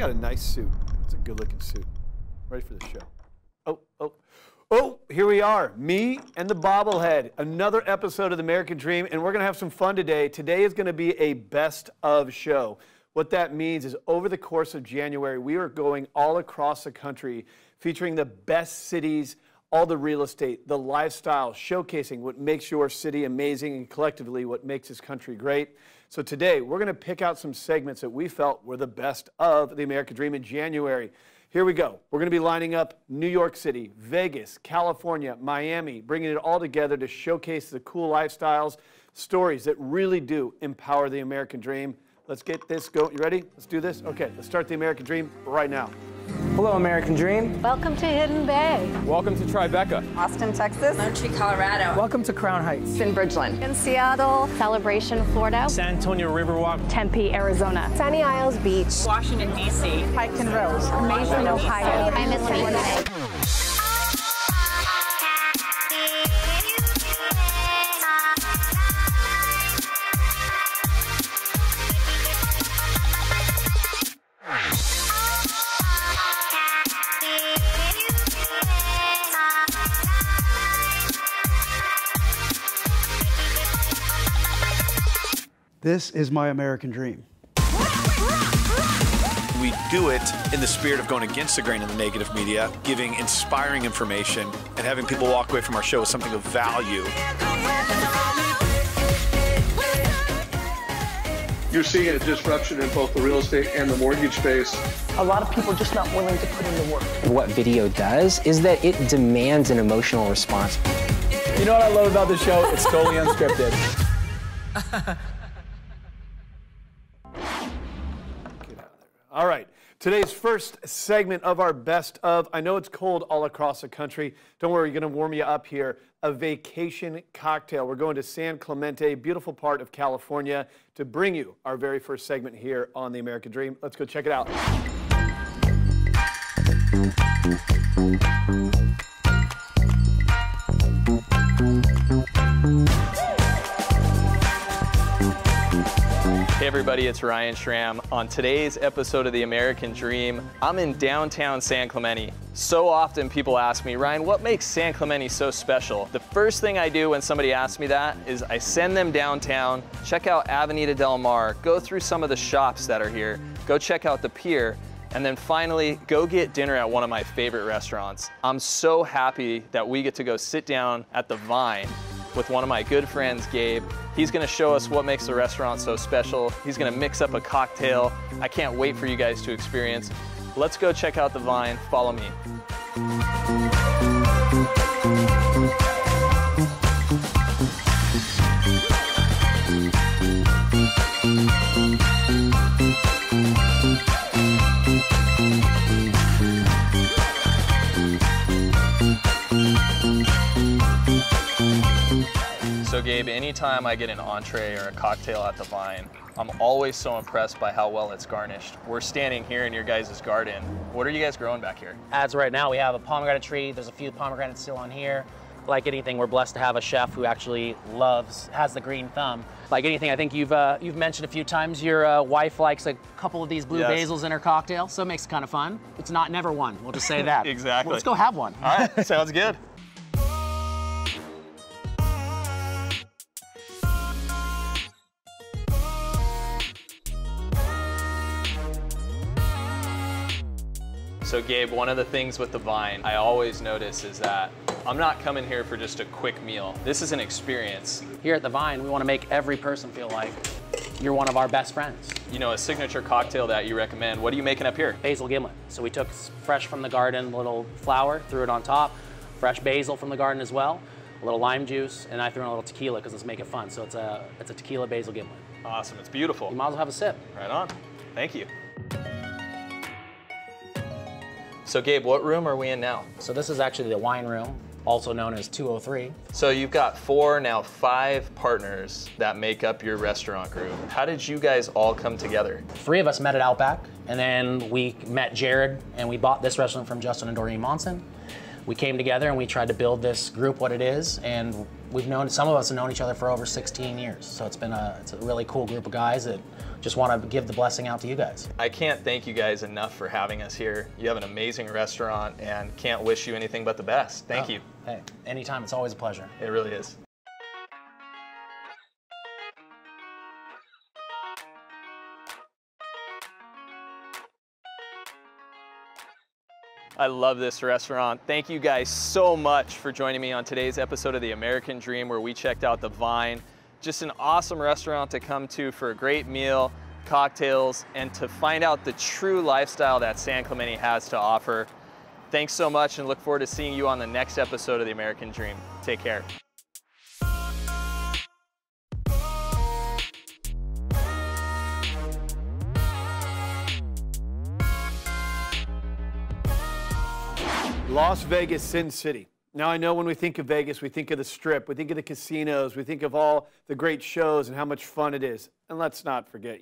got a nice suit. It's a good-looking suit. Ready for the show. Oh, here we are. Me and the bobblehead. Another episode of the American Dream, and we're going to have some fun today. Today is going to be a best of show. What that means is over the course of January, we are going all across the country featuring the best cities, all the real estate, the lifestyle, showcasing what makes your city amazing and collectively what makes this country great. So today, we're going to pick out some segments that we felt were the best of the American Dream in January. Here we go. We're going to be lining up New York City, Vegas, California, Miami, bringing it all together to showcase the cool lifestyles, stories that really do empower the American Dream. Let's get this going. You ready? Let's do this? Okay, let's start the American Dream right now. Hello, American Dream. Welcome to Hidden Bay. Welcome to Tribeca. Austin, Texas. Montreal, Colorado. Welcome to Crown Heights. In Bridgeland. In Seattle. Celebration, Florida. San Antonio Riverwalk. Tempe, Arizona. Sunny Isles Beach. Washington, D.C. Pike and Rose. Mason, Ohio. I'm in Winnipeg. This is my American dream. We do it in the spirit of going against the grain of the negative media, giving inspiring information, and having people walk away from our show with something of value. You're seeing a disruption in both the real estate and the mortgage space. A lot of people are just not willing to put in the work. What video does is that it demands an emotional response. You know what I love about this show? It's totally unscripted. All right, today's first segment of our best of, I know it's cold all across the country. Don't worry, we're going to warm you up here. A vacation cocktail. We're going to San Clemente, beautiful part of California, to bring you our very first segment here on the American Dream. Let's go check it out. Hey everybody, it's Ryan Schramm. On today's episode of The American Dream, I'm in downtown San Clemente. So often people ask me, Ryan, what makes San Clemente so special? The first thing I do when somebody asks me that is I send them downtown, check out Avenida Del Mar, go through some of the shops that are here, go check out the pier, and then finally go get dinner at one of my favorite restaurants. I'm so happy that we get to go sit down at the Vine with one of my good friends, Gabe. He's gonna show us what makes the restaurant so special. He's gonna mix up a cocktail. I can't wait for you guys to experience. Let's go check out the Vine. Follow me. So Gabe, anytime I get an entree or a cocktail at the Vine, I'm always so impressed by how well it's garnished. We're standing here in your guys' garden. What are you guys growing back here? As right now, we have a pomegranate tree. There's a few pomegranates still on here. Like anything, we're blessed to have a chef who actually has the green thumb. Like anything, I think you've mentioned a few times your wife likes a couple of these blue basils in her cocktail, so it makes it kind of fun. It's not never one, we'll just say that. Exactly. Well, let's go have one. All right, sounds good. So Gabe, one of the things with the Vine I always notice is that I'm not coming here for just a quick meal. This is an experience. Here at the Vine, we want to make every person feel like you're one of our best friends. You know, a signature cocktail that you recommend. What are you making up here? Basil gimlet. So we took fresh from the garden, little flour, threw it on top, fresh basil from the garden as well, a little lime juice, and I threw in a little tequila because let's make it fun. So it's a tequila basil gimlet. Awesome, it's beautiful. You might as well have a sip. Right on, thank you. So Gabe, what room are we in now? So this is actually the wine room, also known as 203. So you've got 4, now 5 partners that make up your restaurant group. How did you guys all come together? 3 of us met at Outback, and then we met Jared, and we bought this restaurant from Justin and Doreen Monson. We came together and we tried to build this group what it is, and some of us have known each other for over 16 years. So it's a really cool group of guys that just want to give the blessing out to you guys. I can't thank you guys enough for having us here. You have an amazing restaurant and can't wish you anything but the best. Thank you. Hey, anytime, it's always a pleasure. It really is. I love this restaurant. Thank you guys so much for joining me on today's episode of The American Dream, where we checked out the Vine. Just an awesome restaurant to come to for a great meal, cocktails, and to find out the true lifestyle that San Clemente has to offer. Thanks so much, and look forward to seeing you on the next episode of The American Dream. Take care. Las Vegas, Sin City. Now I know when we think of Vegas, we think of the Strip, we think of the casinos, we think of all the great shows and how much fun it is. And let's not forget,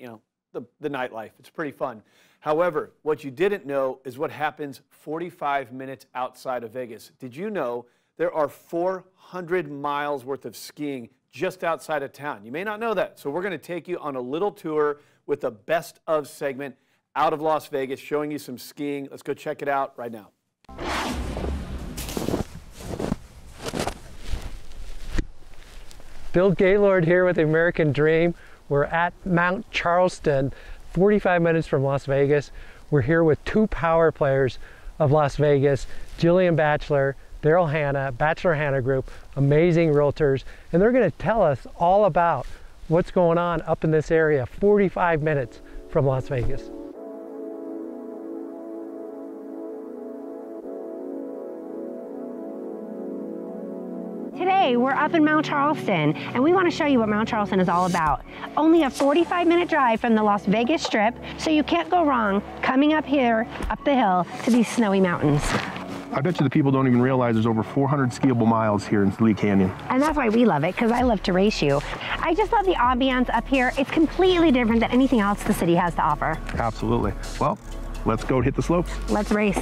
the nightlife. It's pretty fun. However, what you didn't know is what happens 45 minutes outside of Vegas. Did you know there are 400 miles worth of skiing just outside of town? You may not know that. So we're going to take you on a little tour with a best of segment out of Las Vegas, showing you some skiing. Let's go check it out right now. Bill Gaylord here with the American Dream. We're at Mount Charleston, 45 minutes from Las Vegas. We're here with two power players of Las Vegas, Jillian Batchelor, Daryl Hanna, Batchelor Hanna Group, amazing realtors, and they're going to tell us all about what's going on up in this area, 45 minutes from Las Vegas. Today, we're up in Mount Charleston, and we want to show you what Mount Charleston is all about. Only a 45-minute drive from the Las Vegas Strip, so you can't go wrong coming up here, up the hill, to these snowy mountains. I bet you the people don't even realize there's over 400 skiable miles here in Lee Canyon. And that's why we love it, because I love to race you. I just love the ambiance up here. It's completely different than anything else the city has to offer. Absolutely. Well, let's go hit the slopes. Let's race.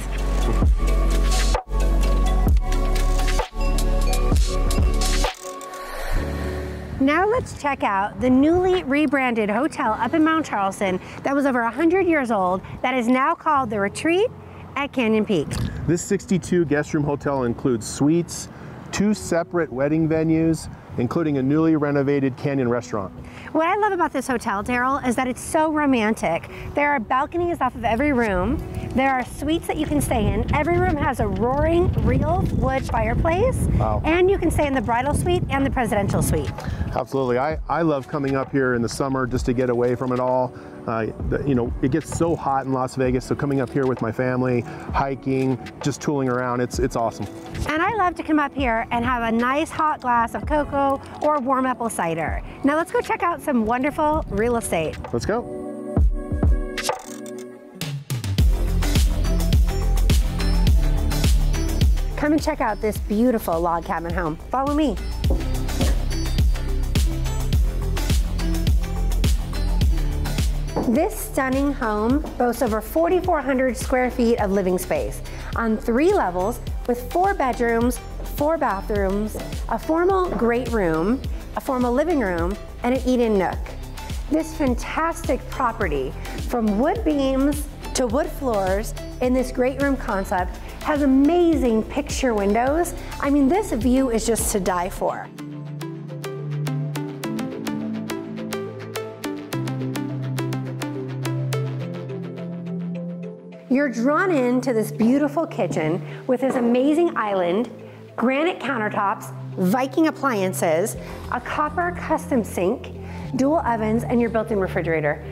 Now let's check out the newly rebranded hotel up in Mount Charleston that was over 100 years old that is now called The Retreat at Canyon Peak. This 62 guest room hotel includes suites, 2 separate wedding venues, including a newly renovated Canyon restaurant. What I love about this hotel, Daryl, is that it's so romantic. There are balconies off of every room. There are suites that you can stay in. Every room has a roaring real wood fireplace. Wow. And you can stay in the bridal suite and the presidential suite. Absolutely. I love coming up here in the summer just to get away from it all. It gets so hot in Las Vegas, so coming up here with my family, hiking, just tooling around, it's awesome. And I love to come up here and have a nice hot glass of cocoa or warm apple cider. Now let's go check out some wonderful real estate. Let's go. Come and check out this beautiful log cabin home. Follow me. This stunning home boasts over 4,400 square feet of living space on 3 levels with 4 bedrooms, 4 bathrooms, a formal great room, a formal living room, and an eat-in nook. This fantastic property, from wood beams to wood floors in this great room concept, has amazing picture windows. I mean, this view is just to die for. You're drawn into this beautiful kitchen with this amazing island, granite countertops, Viking appliances, a copper custom sink, dual ovens, and your built-in refrigerator.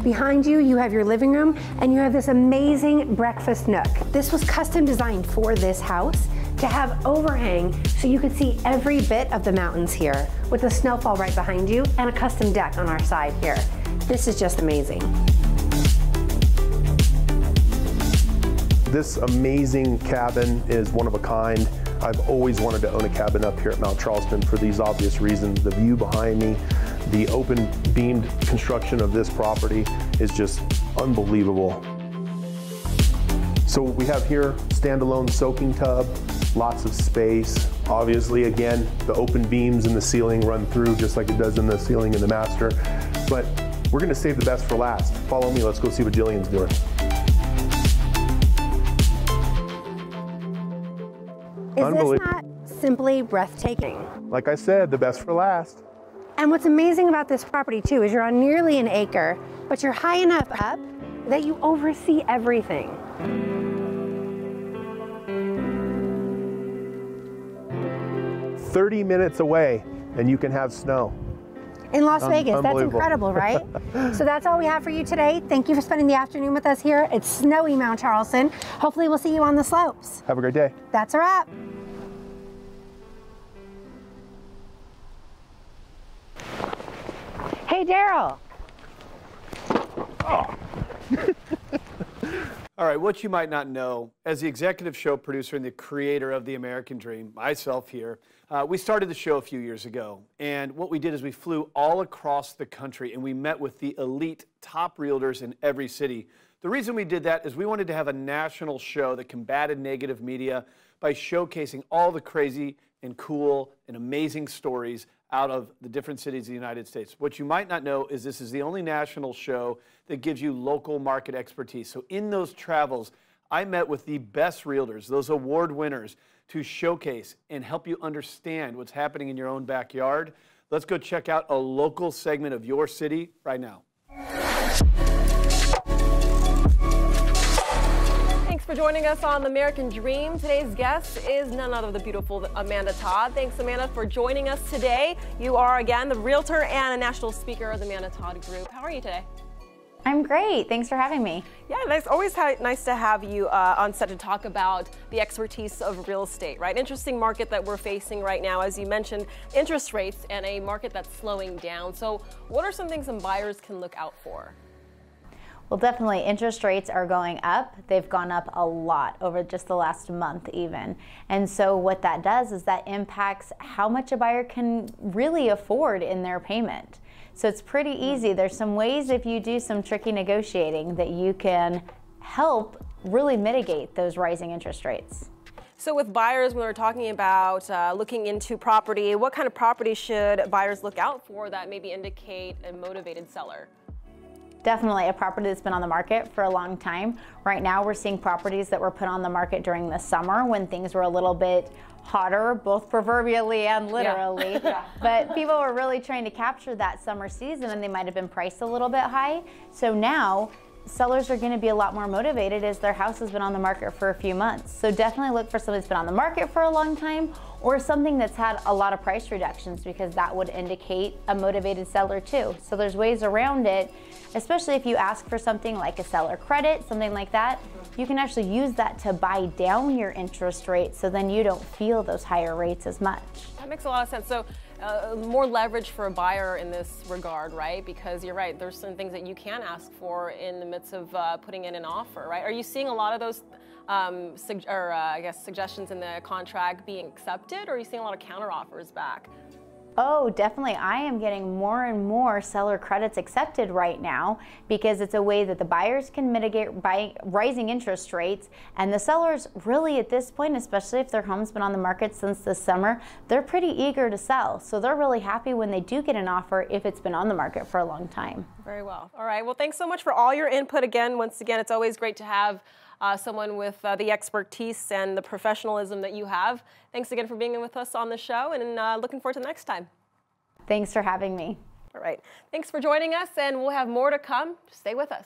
Behind you, you have your living room, and you have this amazing breakfast nook. This was custom designed for this house to have overhang so you could see every bit of the mountains here with the snowfall right behind you and a custom deck on our side here. This is just amazing. This amazing cabin is one of a kind. I've always wanted to own a cabin up here at Mount Charleston for these obvious reasons. The view behind me, the open beamed construction of this property is just unbelievable. So we have here, standalone soaking tub, lots of space. Obviously, again, the open beams in the ceiling run through just like it does in the ceiling in the master. But We're going to save the best for last. Follow me. Let's go see what Jillian's doing. Is this not simply breathtaking? Like I said, the best for last. And what's amazing about this property too is you're on nearly an acre, but you're high enough up that you oversee everything. 30 minutes away and you can have snow. In Las Vegas, that's incredible, right? So that's all we have for you today. Thank you for spending the afternoon with us here. It's snowy Mount Charleston. Hopefully we'll see you on the slopes. Have a great day. That's a wrap. Hey, Daryl. Oh. All right, what you might not know, as the executive show producer and the creator of The American Dream, myself here, we started the show a few years ago. And what we did is we flew all across the country and we met with the elite top realtors in every city. The reason we did that is we wanted to have a national show that combated negative media by showcasing all the crazy and cool and amazing stories out of the different cities of the United States. What you might not know is this is the only national show that gives you local market expertise. So in those travels, I met with the best realtors, those award winners, to showcase and help you understand what's happening in your own backyard. Let's go check out a local segment of your city right now. Thanks for joining us on The American Dream. Today's guest is none other than the beautiful Amanda Todd. Thanks, Amanda, for joining us today. You are, again, the realtor and a national speaker of the Amanda Todd Group. How are you today? I'm great. Thanks for having me. Yeah, it's always nice to have you on set to talk about the expertise of real estate, right? Interesting market that we're facing right now. As you mentioned, interest rates and a market that's slowing down. So what are some things some buyers can look out for? Well, definitely interest rates are going up. They've gone up a lot over just the last month even. And so what that does is that impacts how much a buyer can really afford in their payment. So it's pretty easy. There's some ways if you do some tricky negotiating that you can help really mitigate those rising interest rates. So with buyers, when we're talking about looking into property, what kind of property should buyers look out for that maybe indicate a motivated seller? Definitely a property that's been on the market for a long time. Right now we're seeing properties that were put on the market during the summer when things were a little bit hotter, both proverbially and literally. Yeah. But people were really trying to capture that summer season and they might have been priced a little bit high. So now sellers are going to be a lot more motivated as their house has been on the market for a few months. So definitely look for something that's been on the market for a long time or something that's had a lot of price reductions because that would indicate a motivated seller too. So there's ways around it, especially if you ask for something like a seller credit, something like that. You can actually use that to buy down your interest rate so then you don't feel those higher rates as much. That makes a lot of sense. So more leverage for a buyer in this regard, right? Because you're right, there's some things that you can ask for in the midst of putting in an offer, right? Are you seeing a lot of those I guess suggestions in the contract being accepted, or are you seeing a lot of counter offers back? Oh, definitely. I am getting more and more seller credits accepted right now because it's a way that the buyers can mitigate by rising interest rates, and the sellers really at this point, especially if their home's been on the market since this summer, they're pretty eager to sell. So they're really happy when they do get an offer if it's been on the market for a long time. Very well. All right. Well, thanks so much for all your input again. Once again, it's always great to have someone with the expertise and the professionalism that you have. Thanks again for being with us on the show, and looking forward to the next time. Thanks for having me. All right. Thanks for joining us, and we'll have more to come. Stay with us.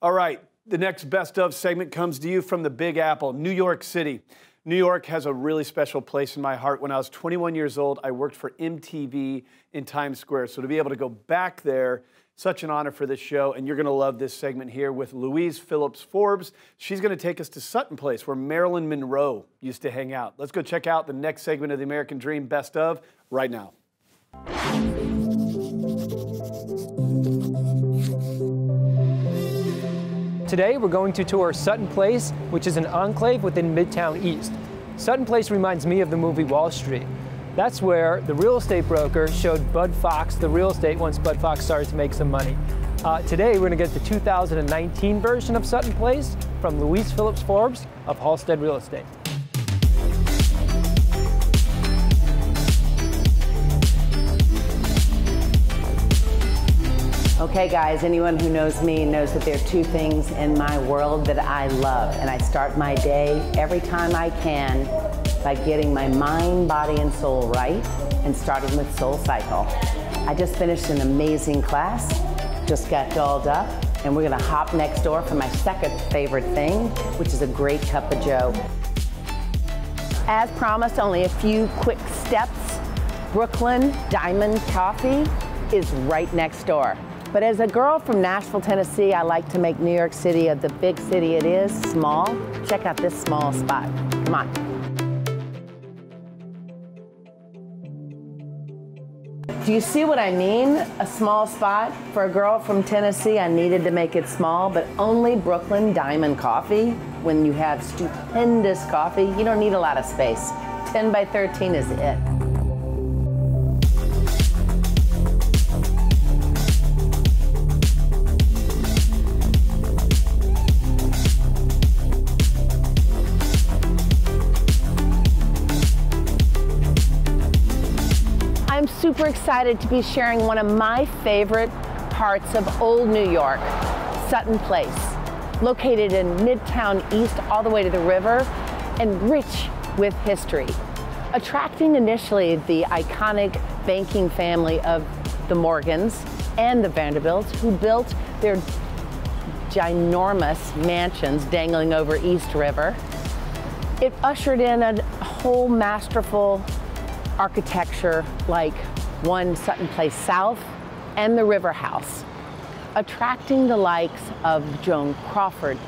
All right. The next Best Of segment comes to you from the Big Apple, New York City. New York has a really special place in my heart. When I was 21 years old, I worked for MTV in Times Square. So to be able to go back there, such an honor for this show, and you're going to love this segment here with Louise Phillips Forbes. She's going to take us to Sutton Place, where Marilyn Monroe used to hang out. Let's go check out the next segment of the American Dream Best Of right now. Today we're going to tour Sutton Place, which is an enclave within Midtown East. Sutton Place reminds me of the movie Wall Street. That's where the real estate broker showed Bud Fox the real estate once Bud Fox started to make some money. Today we're going to get the 2019 version of Sutton Place from Louise Phillips Forbes of Halstead Real Estate. Okay guys, anyone who knows me knows that there are two things in my world that I love, and I start my day every time I can by getting my mind, body, and soul right, and starting with Soul Cycle. I just finished an amazing class, just got dolled up, and we're gonna hop next door for my second favorite thing, which is a great cup of joe. As promised, only a few quick steps. Brooklyn Diamond Coffee is right next door. But as a girl from Nashville, Tennessee, I like to make New York City, the big city it is, small. Check out this small spot. Come on. Do you see what I mean? A small spot. For a girl from Tennessee, I needed to make it small, but only Brooklyn Diamond Coffee. When you have stupendous coffee, you don't need a lot of space. 10 by 13 is it. I'm super excited to be sharing one of my favorite parts of old New York, Sutton Place, located in Midtown East all the way to the river and rich with history. Attracting initially the iconic banking family of the Morgans and the Vanderbilts, who built their ginormous mansions dangling over East River. It ushered in a whole masterful architecture like One Sutton Place South and the River House, attracting the likes of Joan Crawford,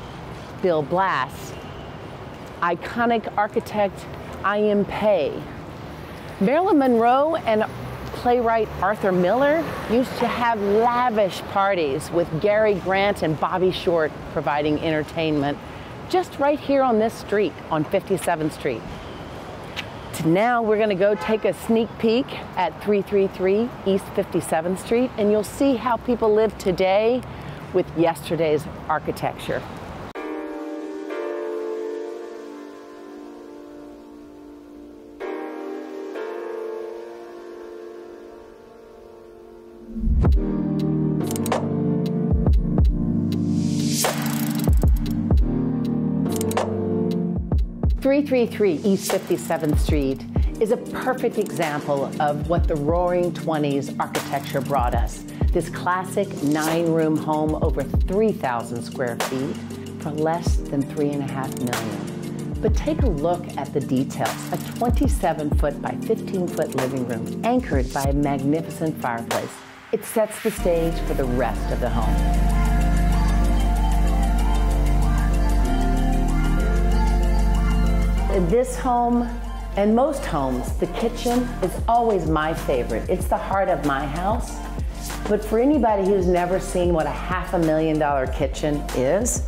Bill Blass, iconic architect I.M. Pei. Marilyn Monroe and playwright Arthur Miller used to have lavish parties with Gary Grant and Bobby Short providing entertainment just right here on this street, on 57th Street. Now we're going to go take a sneak peek at 333 East 57th Street, and you'll see how people live today with yesterday's architecture. East 57th Street is a perfect example of what the Roaring 20s architecture brought us. This classic 9-room home over 3,000 square feet for less than $3.5 million. But take a look at the details. A 27-foot by 15-foot living room anchored by a magnificent fireplace. It sets the stage for the rest of the home. In this home, and most homes, the kitchen is always my favorite. It's the heart of my house. But for anybody who's never seen what a $500,000 kitchen is,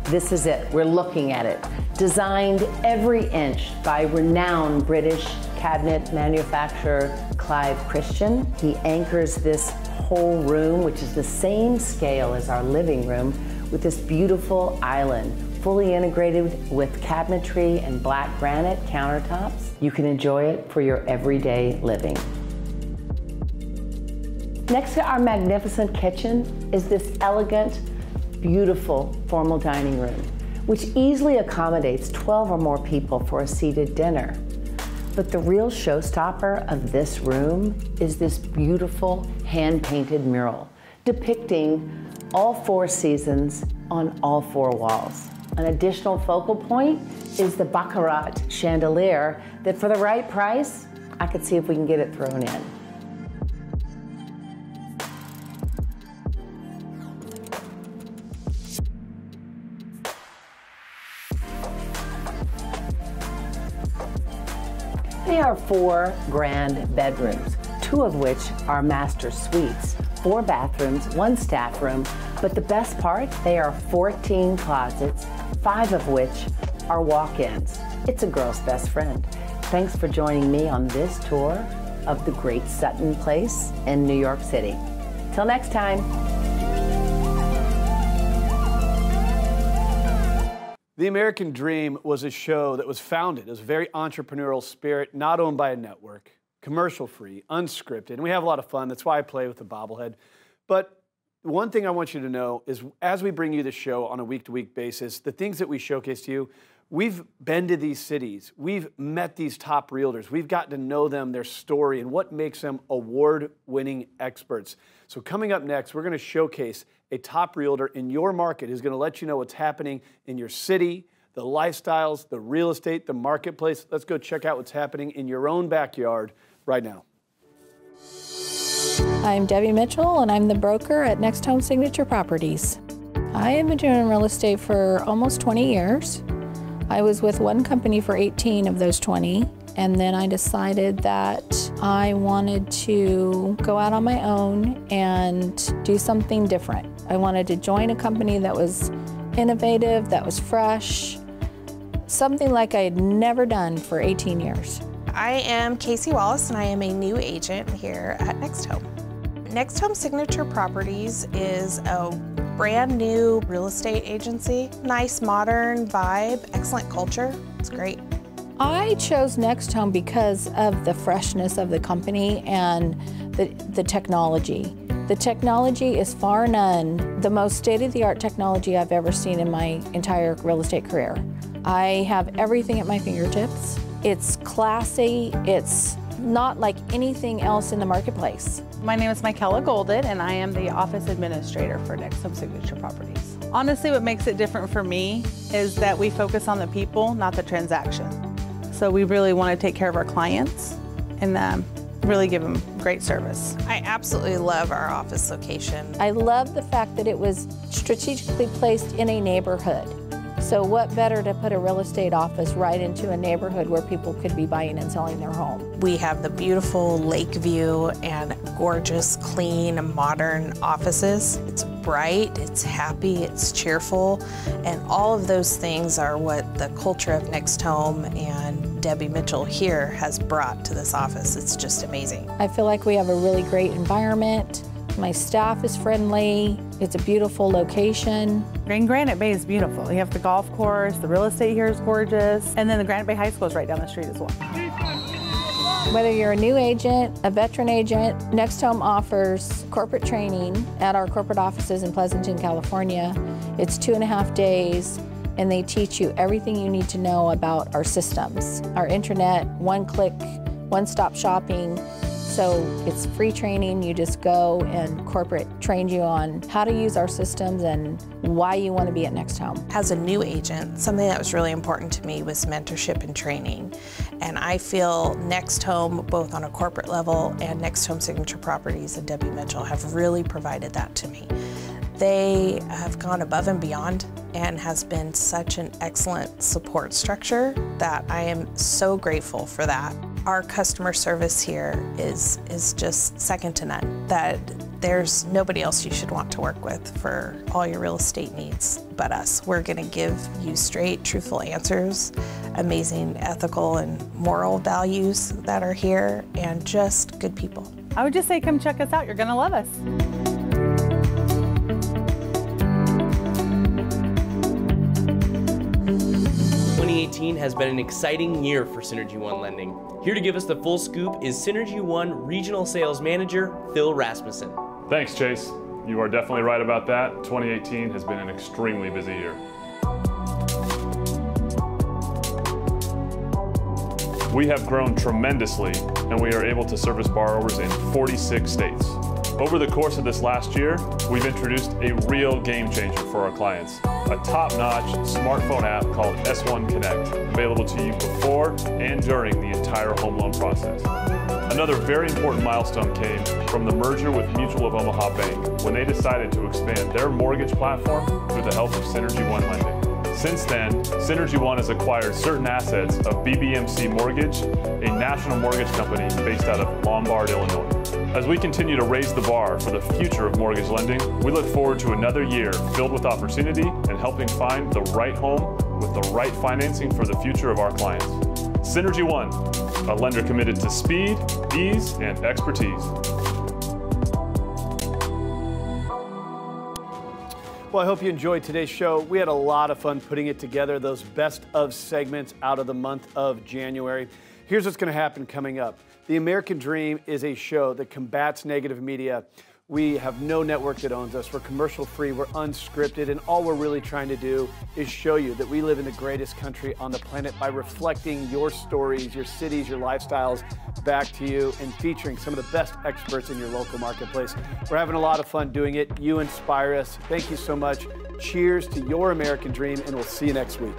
this is it. We're looking at it. Designed every inch by renowned British cabinet manufacturer Clive Christian. He anchors this whole room, which is the same scale as our living room, with this beautiful island, fully integrated with cabinetry and black granite countertops. You can enjoy it for your everyday living. Next to our magnificent kitchen is this elegant, beautiful formal dining room, which easily accommodates 12 or more people for a seated dinner. But the real showstopper of this room is this beautiful hand-painted mural depicting all 4 seasons on all 4 walls. An additional focal point is the baccarat chandelier that for the right price, I could see if we can get it thrown in. There are 4 grand bedrooms, 2 of which are master suites, 4 bathrooms, 1 staff room, but the best part, they are 14 closets, 5 of which are walk-ins. It's a girl's best friend. Thanks for joining me on this tour of the great Sutton Place in New York City. Till next time. The American Dream was a show that was founded as a very entrepreneurial spirit, not owned by a network, commercial-free, unscripted, and we have a lot of fun. That's why I play with the bobblehead. But one thing I want you to know is as we bring you the show on a week-to-week basis, the things that we showcase to you, we've been to these cities. We've met these top realtors. We've gotten to know them, their story, and what makes them award-winning experts. So coming up next, we're going to showcase a top realtor in your market who's going to let you know what's happening in your city, the lifestyles, the real estate, the marketplace. Let's go check out what's happening in your own backyard right now. I'm Debbie Mitchell, and I'm the broker at Next Home Signature Properties. I have been doing real estate for almost 20 years. I was with one company for 18 of those 20, and then I decided that I wanted to go out on my own and do something different. I wanted to join a company that was innovative, that was fresh, something like I had never done for 18 years. I am Casey Wallace, and I am a new agent here at Next Home. Next Home Signature Properties is a brand new real estate agency. Nice, modern vibe, excellent culture. It's great. I chose Next Home because of the freshness of the company and the technology. The technology is far none the most state-of-the-art technology I've ever seen in my entire real estate career. I have everything at my fingertips. It's classy. It's not like anything else in the marketplace. My name is Michaela Golden, and I am the office administrator for Next Home Signature Properties. Honestly, what makes it different for me is that we focus on the people, not the transaction. So we really want to take care of our clients and really give them great service. I absolutely love our office location. I love the fact that it was strategically placed in a neighborhood. So what better to put a real estate office right into a neighborhood where people could be buying and selling their home. We have the beautiful lake view and gorgeous, clean, modern offices. It's bright, it's happy, it's cheerful, and all of those things are what the culture of Next Home and Debbie Mitchell here has brought to this office. It's just amazing. I feel like we have a really great environment. My staff is friendly. It's a beautiful location. Granite Bay is beautiful. You have the golf course, the real estate here is gorgeous, and then the Granite Bay High School is right down the street as well. Whether you're a new agent, a veteran agent, Next Home offers corporate training at our corporate offices in Pleasanton, California. It's 2.5 days, and they teach you everything you need to know about our systems, our internet, one-click, one-stop shopping. So it's free training. You just go and corporate trains you on how to use our systems and why you want to be at Next Home. As a new agent, something that was really important to me was mentorship and training. And I feel Next Home, both on a corporate level and Next Home Signature Properties and Debbie Mitchell, have really provided that to me. They have gone above and beyond and has been such an excellent support structure that I am so grateful for that. Our customer service here is just second to none. That there's nobody else you should want to work with for all your real estate needs but us. We're gonna give you straight, truthful answers, amazing ethical and moral values that are here, and just good people. I would just say come check us out. You're gonna love us. Has been an exciting year for Synergy One Lending. Here to give us the full scoop is Synergy One Regional Sales Manager, Phil Rasmussen. Thanks, Chase. You are definitely right about that. 2018 has been an extremely busy year. We have grown tremendously, and we are able to service borrowers in 46 states. Over the course of this last year, we've introduced a real game changer for our clients, a top-notch smartphone app called S1 Connect, available to you before and during the entire home loan process. Another very important milestone came from the merger with Mutual of Omaha Bank when they decided to expand their mortgage platform through the help of Synergy One Lending. Since then, Synergy One has acquired certain assets of BBMC Mortgage, a national mortgage company based out of Lombard, Illinois. As we continue to raise the bar for the future of mortgage lending, we look forward to another year filled with opportunity and helping find the right home with the right financing for the future of our clients. Synergy One, a lender committed to speed, ease, and expertise. Well, I hope you enjoyed today's show. We had a lot of fun putting it together, those best of segments out of the month of January. Here's what's going to happen coming up. The American Dream is a show that combats negative media. We have no network that owns us. We're commercial free, we're unscripted, and all we're really trying to do is show you that we live in the greatest country on the planet by reflecting your stories, your cities, your lifestyles back to you and featuring some of the best experts in your local marketplace. We're having a lot of fun doing it. You inspire us. Thank you so much. Cheers to your American dream, and we'll see you next week.